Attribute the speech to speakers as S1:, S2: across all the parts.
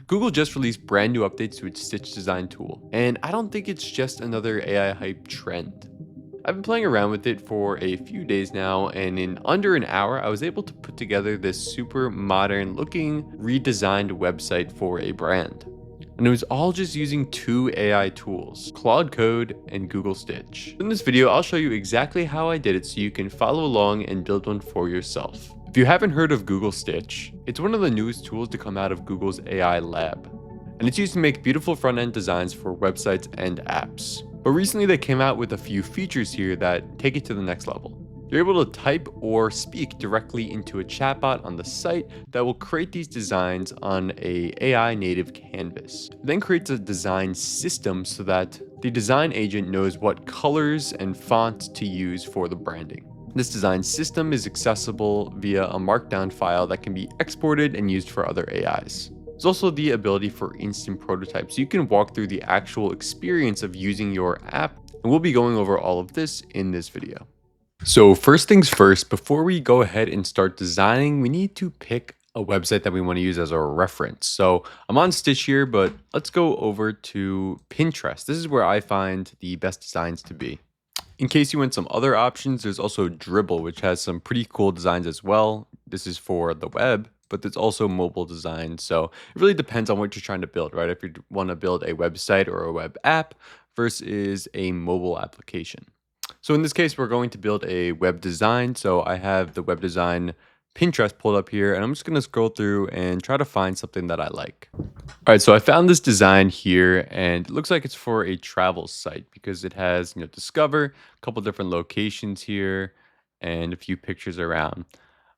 S1: Google just released brand new updates to its Stitch design tool, and I don't think it's just another AI hype trend. I've been playing around with it for a few days now, and in under an hour, I was able to put together this super modern looking, redesigned website for a brand. And it was all just using two AI tools, Claude Code and Google Stitch. In this video, I'll show you exactly how I did it so you can follow along and build one for yourself. If you haven't heard of Google Stitch, it's one of the newest tools to come out of Google's AI lab. And it's used to make beautiful front-end designs for websites and apps. But recently they came out with a few features here that take it to the next level. You're able to type or speak directly into a chatbot on the site that will create these designs on a AI native canvas. It then creates a design system so that the design agent knows what colors and fonts to use for the branding. This design system is accessible via a markdown file that can be exported and used for other AIs. There's also the ability for instant prototypes, so you can walk through the actual experience of using your app, and we'll be going over all of this in this video. So first things first, before we go ahead and start designing, we need to pick a website that we want to use as a reference. So I'm on Stitch here, but let's go over to Pinterest. This is where I find the best designs to be. In case you want some other options, there's also Dribble, which has some pretty cool designs as well. This is for the web, but there's also mobile design. So it really depends on what you're trying to build, right? If you want to build a website or a web app versus a mobile application. So in this case, we're going to build a web design. So I have the web design Pinterest pulled up here, and I'm just going to scroll through and try to find something that I like. All right, so I found this design here, and it looks like it's for a travel site because it has, Discover, a couple different locations here, and a few pictures around.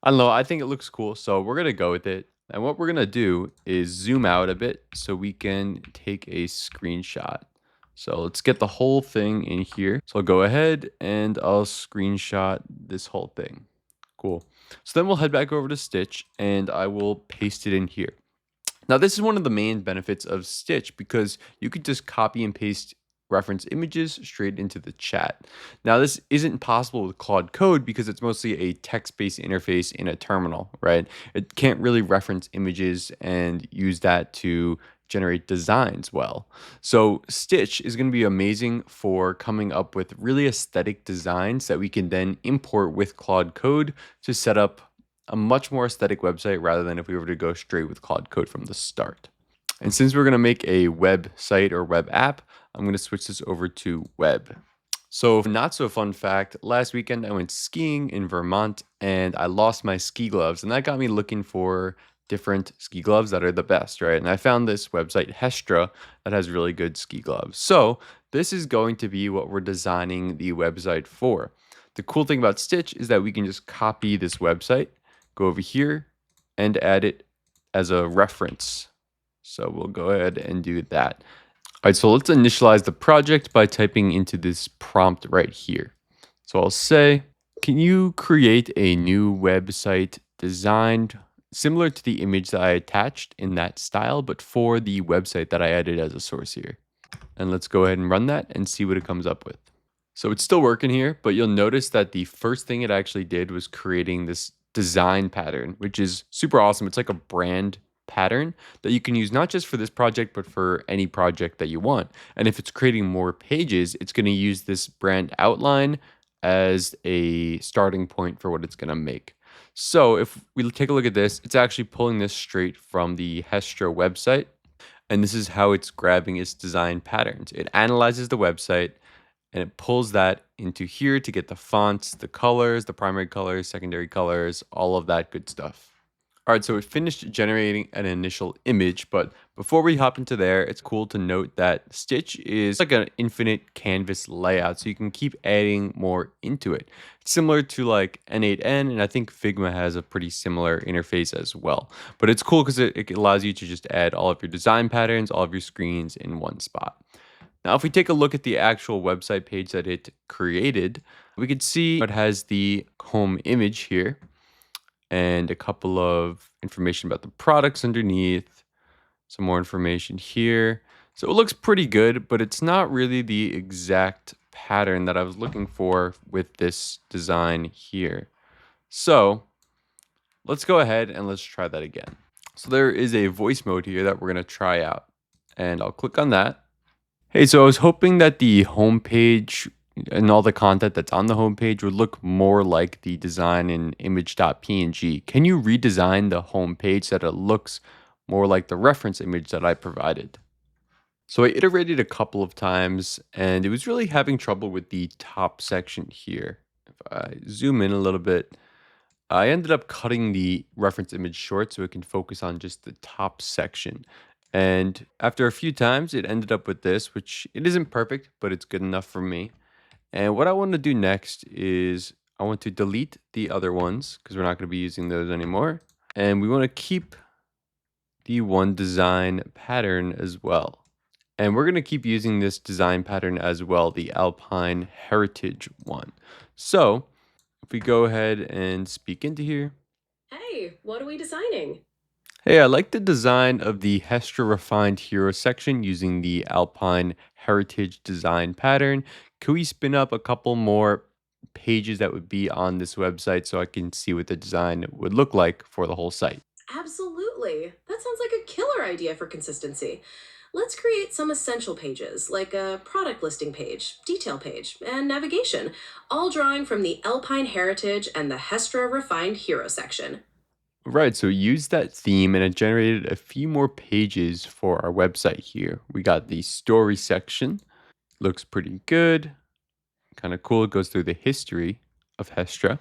S1: I don't know, I think it looks cool, so we're going to go with it. And what we're going to do is zoom out a bit so we can take a screenshot. So let's get the whole thing in here. So I'll go ahead and I'll screenshot this whole thing. Cool. So then we'll head back over to Stitch and I will paste it in here. Now this is one of the main benefits of Stitch because you could just copy and paste reference images straight into the chat. Now this isn't possible with Claude Code because it's mostly a text-based interface in a terminal, right? It can't really reference images and use that to generate designs well. So Stitch is going to be amazing for coming up with really aesthetic designs that we can then import with Claude Code to set up a much more aesthetic website rather than if we were to go straight with Claude Code from the start. And since we're going to make a website or web app, I'm going to switch this over to web. So not so fun fact, last weekend I went skiing in Vermont and I lost my ski gloves, and that got me looking for different ski gloves that are the best, right? And I found this website, Hestra, that has really good ski gloves. So this is going to be what we're designing the website for. The cool thing about Stitch is that we can just copy this website, go over here, and add it as a reference. So we'll go ahead and do that. All right, so let's initialize the project by typing into this prompt right here. So I'll say, can you create a new website designed similar to the image that I attached in that style, but for the website that I added as a source here? And let's go ahead and run that and see what it comes up with. So it's still working here, but you'll notice that the first thing it actually did was creating this design pattern, which is super awesome. It's like a brand pattern that you can use not just for this project, but for any project that you want. And if it's creating more pages, it's going to use this brand outline as a starting point for what it's going to make. So if we take a look at this, it's actually pulling this straight from the Hestra website. And this is how it's grabbing its design patterns. It analyzes the website and it pulls that into here to get the fonts, the colors, the primary colors, secondary colors, all of that good stuff. All right, so it finished generating an initial image, but before we hop into there, it's cool to note that Stitch is like an infinite canvas layout, so you can keep adding more into it. It's similar to like N8N, and I think Figma has a pretty similar interface as well. But it's cool because it allows you to just add all of your design patterns, all of your screens in one spot. Now, if we take a look at the actual website page that it created, we could see it has the home image here and a couple of information about the products underneath, some more information here. So it looks pretty good, but it's not really the exact pattern that I was looking for with this design here. So let's go ahead and let's try that again. So there is a voice mode here that we're going to try out. And I'll click on that. Hey, so I was hoping that the homepage and all the content that's on the homepage would look more like the design in image.png. Can you redesign the homepage so that it looks more like the reference image that I provided? So I iterated a couple of times and it was really having trouble with the top section here. If I zoom in a little bit, I ended up cutting the reference image short so it can focus on just the top section. And after a few times, it ended up with this, which it isn't perfect, but it's good enough for me. And what I want to do next is I want to delete the other ones because we're not going to be using those anymore. And we want to keep the one design pattern as well. And we're going to keep using this design pattern as well, the Alpine Heritage one. So if we go ahead and speak into here.
S2: Hey, what are we designing?
S1: Hey, I like the design of the Hestra Refined Hero section using the Alpine Heritage design pattern. Can we spin up a couple more pages that would be on this website so I can see what the design would look like for the whole site?
S2: Absolutely. That sounds like a killer idea for consistency. Let's create some essential pages, like a product listing page, detail page, and navigation, all drawing from the Alpine Heritage and the Hestra Refined Hero section.
S1: Right, so use that theme and it generated a few more pages for our website here. We got the story section, looks pretty good, kind of cool. It goes through the history of Hestra.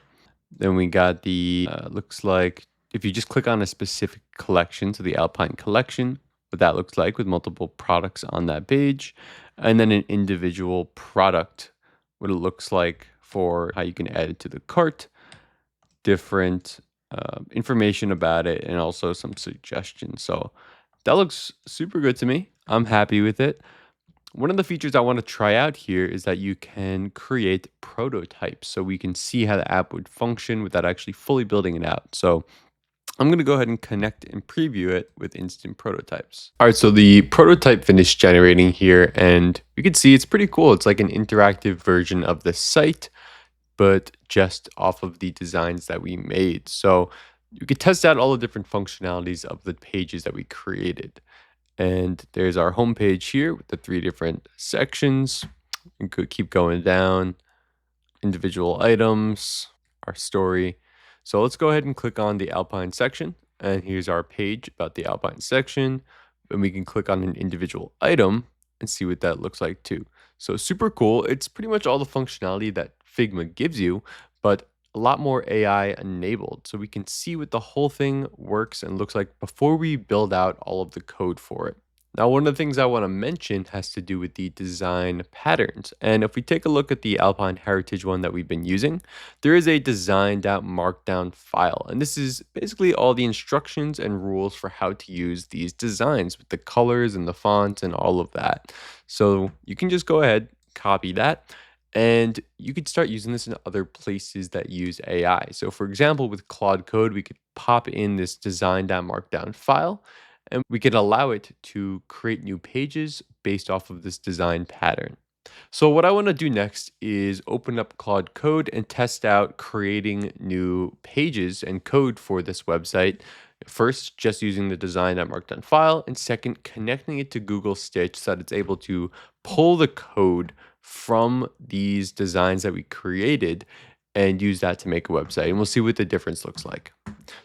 S1: Then we got the, looks like if you just click on a specific collection, so the Alpine collection, what that looks like with multiple products on that page, and then an individual product, what it looks like for how you can add it to the cart, different information about it, and also some suggestions. So that looks super good to me. I'm happy with it. One of the features I want to try out here is that you can create prototypes so we can see how the app would function without actually fully building it out. So I'm going to go ahead and connect and preview it with instant prototypes. All right, so the prototype finished generating here and you can see it's pretty cool. It's like an interactive version of the site, but just off of the designs that we made. So you could test out all the different functionalities of the pages that we created. And there's our homepage here with the 3 different sections. You could keep going down, individual items, our story. So let's go ahead and click on the Alpine section. And here's our page about the Alpine section. And we can click on an individual item and see what that looks like too. So super cool. It's pretty much all the functionality that Figma gives you, but a lot more AI enabled. So we can see what the whole thing works and looks like before we build out all of the code for it. Now, one of the things I want to mention has to do with the design patterns. And if we take a look at the Alpine Heritage one that we've been using, there is a designed out markdown file. And this is basically all the instructions and rules for how to use these designs with the colors and the fonts and all of that. So you can just go ahead, copy that, and you could start using this in other places that use AI. So for example, with Claude Code, we could pop in this designed out markdown file and we can allow it to create new pages based off of this design pattern. So what I want to do next is open up Claude Code and test out creating new pages and code for this website. First, just using the design.markdown file, and second, connecting it to Google Stitch so that it's able to pull the code from these designs that we created and use that to make a website. And we'll see what the difference looks like.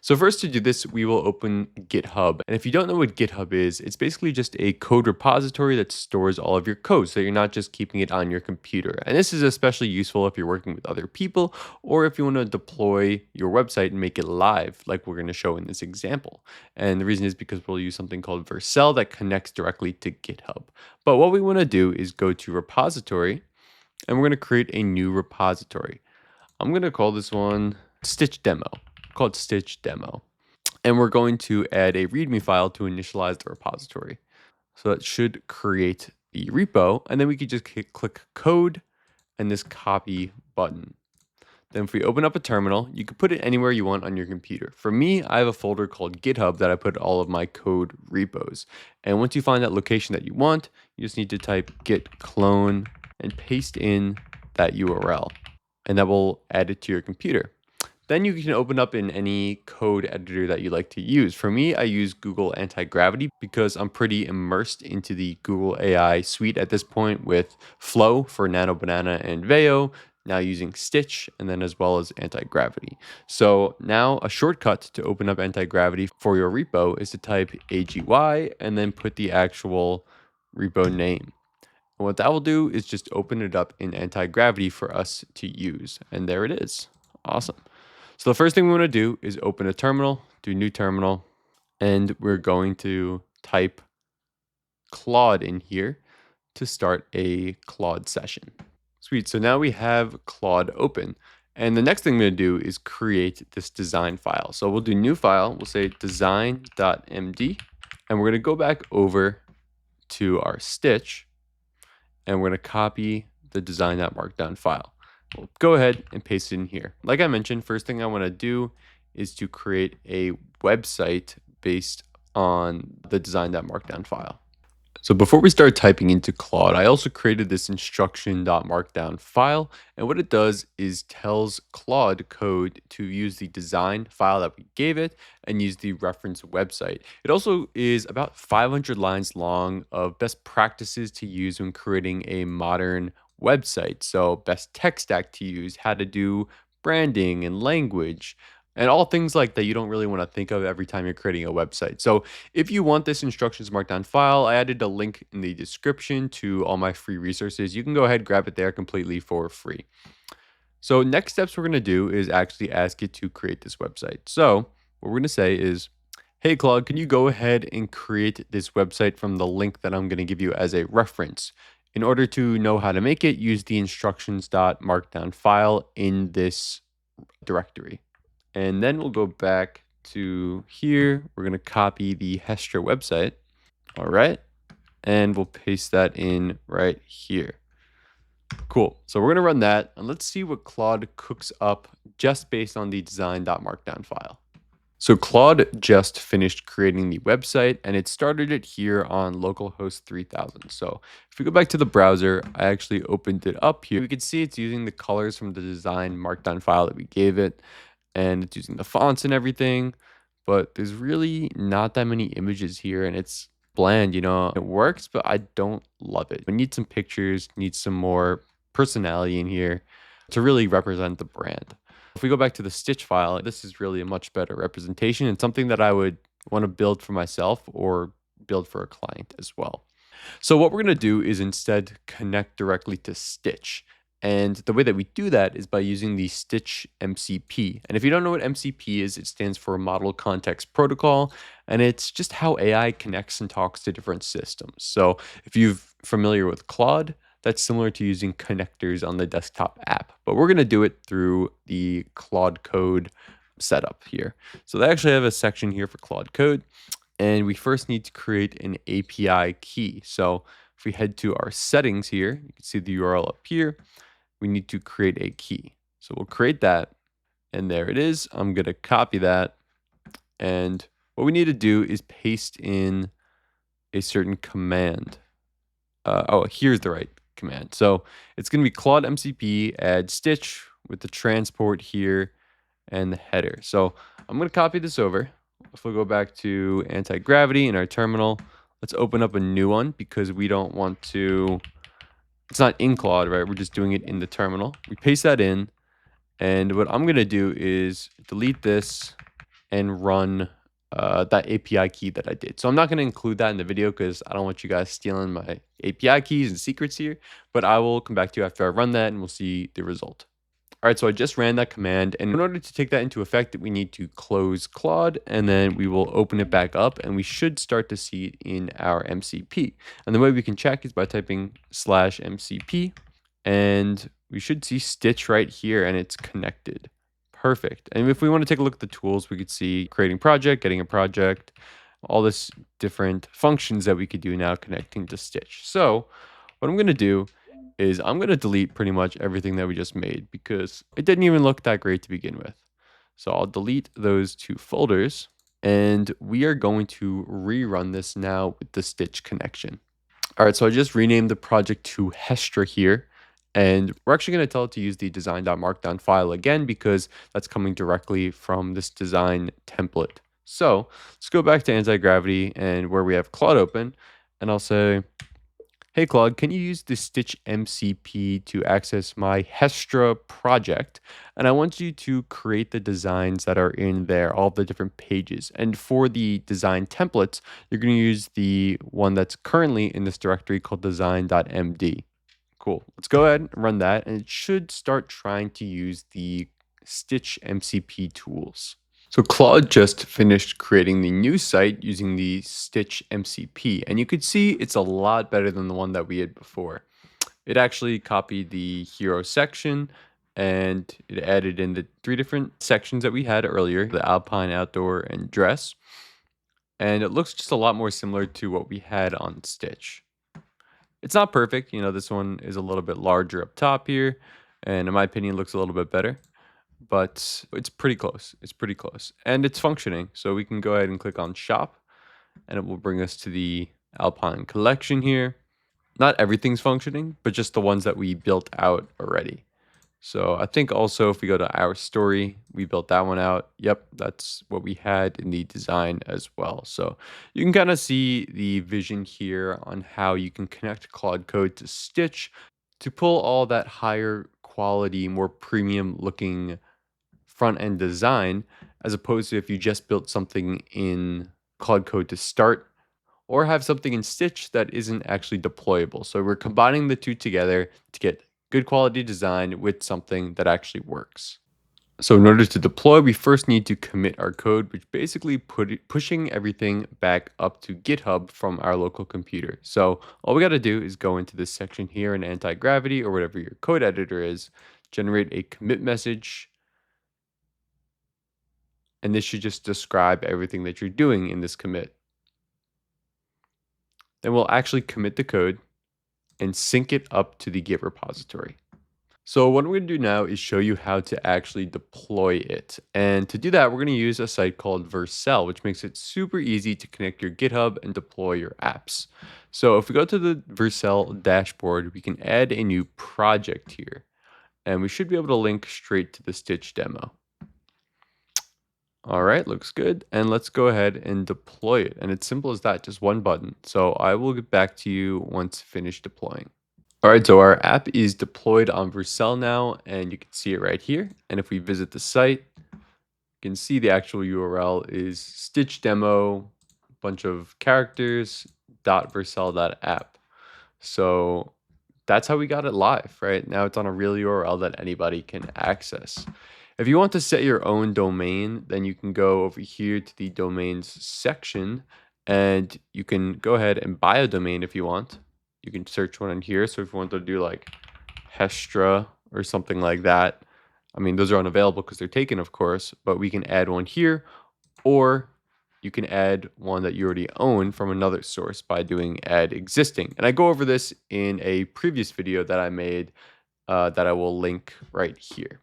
S1: So first to do this, we will open GitHub. And if you don't know what GitHub is, it's basically just a code repository that stores all of your code. So you're not just keeping it on your computer. And this is especially useful if you're working with other people or if you want to deploy your website and make it live, like we're going to show in this example. And the reason is because we'll use something called Vercel that connects directly to GitHub. But what we want to do is go to repository and we're going to create a new repository. I'm going to call this one Stitch Demo, called Stitch Demo. And we're going to add a README file to initialize the repository. So that should create the repo. And then we could just click code and this copy button. Then if we open up a terminal, you can put it anywhere you want on your computer. For me, I have a folder called GitHub that I put all of my code repos. And once you find that location that you want, you just need to type git clone and paste in that URL. And that will add it to your computer. Then you can open up in any code editor that you like to use. For me, I use Google Anti-Gravity because I'm pretty immersed into the Google AI suite at this point with Flow for Nano Banana and Veo, now using Stitch, and then as well as Anti-Gravity. So now a shortcut to open up Anti-Gravity for your repo is to type AGY and then put the actual repo name. And what that will do is just open it up in Anti-Gravity for us to use. And there it is. Awesome. So the first thing we want to do is open a terminal, do new terminal, and we're going to type Claude in here to start a Claude session. Sweet. So now we have Claude open. And the next thing I'm going to do is create this design file. So we'll do new file. We'll say design.md. And we're going to go back over to our Stitch. And we're going to copy the design.markdown file. We'll go ahead and paste it in here. Like I mentioned, first thing I want to do is to create a website based on the design.markdown file. So before we start typing into Claude, I also created this instruction.markdown file. And what it does is tells Claude Code to use the design file that we gave it and use the reference website. It also is about 500 lines long of best practices to use when creating a modern website. So best tech stack to use, how to do branding and language, and all things like that you don't really want to think of every time you're creating a website. So if you want this instructions markdown file, I added a link in the description to all my free resources. You can go ahead, grab it there completely for free. So next steps we're going to do is actually ask it to create this website. So what we're going to say is, hey, Claude, can you go ahead and create this website from the link that I'm going to give you as a reference? In order to know how to make it, use the instructions.markdown file in this directory. And then we'll go back to here. We're going to copy the Hestra website. All right. And we'll paste that in right here. Cool. So we're going to run that. And let's see what Claude cooks up just based on the design.markdown file. So Claude just finished creating the website and it started it here on localhost 3000. So if we go back to the browser, I actually opened it up here. We can see it's using the colors from the design markdown file that we gave it, and it's using the fonts and everything, but there's really not that many images here and it's bland, it works, but I don't love it. We need some pictures, need some more personality in here to really represent the brand. If we go back to the Stitch file, this is really a much better representation and something that I would want to build for myself or build for a client as well. So what we're going to do is instead connect directly to Stitch. And the way that we do that is by using the Stitch MCP. And if you don't know what MCP is, it stands for Model Context Protocol. And it's just how AI connects and talks to different systems. So if you're familiar with Claude, that's similar to using connectors on the desktop app. But we're going to do it through the Claude Code setup here. So they actually have a section here for Claude Code. And we first need to create an API key. So if we head to our settings here, you can see the URL up here. We need to create a key. So we'll create that. And there it is. I'm going to copy that. And what we need to do is paste in a certain command. Here's the right command. So it's going to be Claude MCP add Stitch with the transport here and the header. So I'm going to copy this over. If we go back to anti-gravity in our terminal, let's open up a new one because we don't want to, it's not in Claude, right? We're just doing it in the terminal. We paste that in. And what I'm going to do is delete this and run that API key that I did. So I'm not going to include that in the video because I don't want you guys stealing my API keys and secrets here. But I will come back to you after I run that and we'll see the result. All right, so I just ran that command, and in order to take that into effect, we need to close Claude, and then we will open it back up, and we should start to see it in our MCP. And the way we can check is by typing /MCP, and we should see Stitch right here, and it's connected. Perfect. And if we want to take a look at the tools, we could see creating project, getting a project, all this different functions that we could do now connecting to Stitch. So what I'm going to do is I'm going to delete pretty much everything that we just made because it didn't even look that great to begin with. So I'll delete those two folders and we are going to rerun this now with the Stitch connection. All right, so I just renamed the project to Hestra here And we're actually going to tell it to use the design.markdown file again because that's coming directly from this design template. So let's go back to anti-gravity and where we have Claude open, and I'll say, hey Claude, can you use the Stitch MCP to access my Hestra project? And I want you to create the designs that are in there, all the different pages. And for the design templates, you're going to use the one that's currently in this directory called design.md. Cool. Let's go ahead and run that, and it should start trying to use the Stitch MCP tools. So Claude just finished creating the new site using the Stitch MCP, and you could see it's a lot better than the one that we had before. It actually copied the hero section, and it added in the 3 different sections that we had earlier, the alpine, outdoor, and dress. And it looks just a lot more similar to what we had on Stitch. It's not perfect, this one is a little bit larger up top here, and in my opinion looks a little bit better, but it's pretty close. It's pretty close. And it's functioning. So we can go ahead and click on shop, and it will bring us to the Alpine collection here. Not everything's functioning, but just the ones that we built out already. So I think also if we go to our story, we built that one out. Yep, that's what we had in the design as well. So you can kind of see the vision here on how you can connect Claude Code to Stitch to pull all that higher quality, more premium looking front end design, as opposed to if you just built something in Claude Code to start or have something in Stitch that isn't actually deployable. So we're combining the two together to get good quality design with something that actually works. So in order to deploy, we first need to commit our code, which basically pushing everything back up to GitHub from our local computer. So all we got to do is go into this section here in anti-gravity or whatever your code editor is, generate a commit message, and this should just describe everything that you're doing in this commit. Then we'll actually commit the code and sync it up to the Git repository. So what I'm going to do now is show you how to actually deploy it. And to do that, we're going to use a site called Vercel, which makes it super easy to connect your GitHub and deploy your apps. So if we go to the Vercel dashboard, we can add a new project here, and we should be able to link straight to the Stitch demo. All right, looks good. And let's go ahead and deploy it. And it's simple as that, just one button. So I will get back to you once finished deploying. All right, so our app is deployed on Vercel now, and you can see it right here. And if we visit the site, you can see the actual URL is Stitch demo, bunch of characters, .vercel.app. So that's how we got it live, right? Now it's on a real URL that anybody can access. If you want to set your own domain, then you can go over here to the domains section, and you can go ahead and buy a domain if you want. You can search one in here. So if you want to do like Hestra or something like that, I mean, those are unavailable because they're taken, of course, but we can add one here, or you can add one that you already own from another source by doing add existing. And I go over this in a previous video that I made that I will link right here.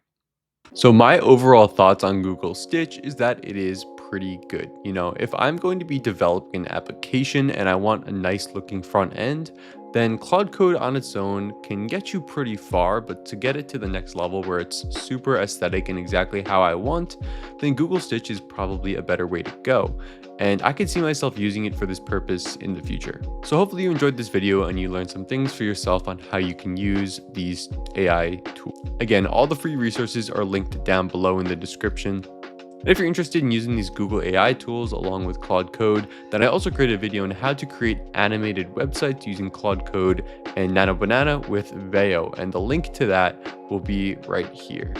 S1: So my overall thoughts on Google Stitch is that it is pretty good. If I'm going to be developing an application and I want a nice looking front end, then Claude Code on its own can get you pretty far, but to get it to the next level where it's super aesthetic and exactly how I want, then Google Stitch is probably a better way to go. And I could see myself using it for this purpose in the future. So hopefully you enjoyed this video and you learned some things for yourself on how you can use these AI tools. Again, all the free resources are linked down below in the description. And if you're interested in using these Google AI tools along with Claude Code, then I also created a video on how to create animated websites using Claude Code and Nano Banana with Veo, and the link to that will be right here.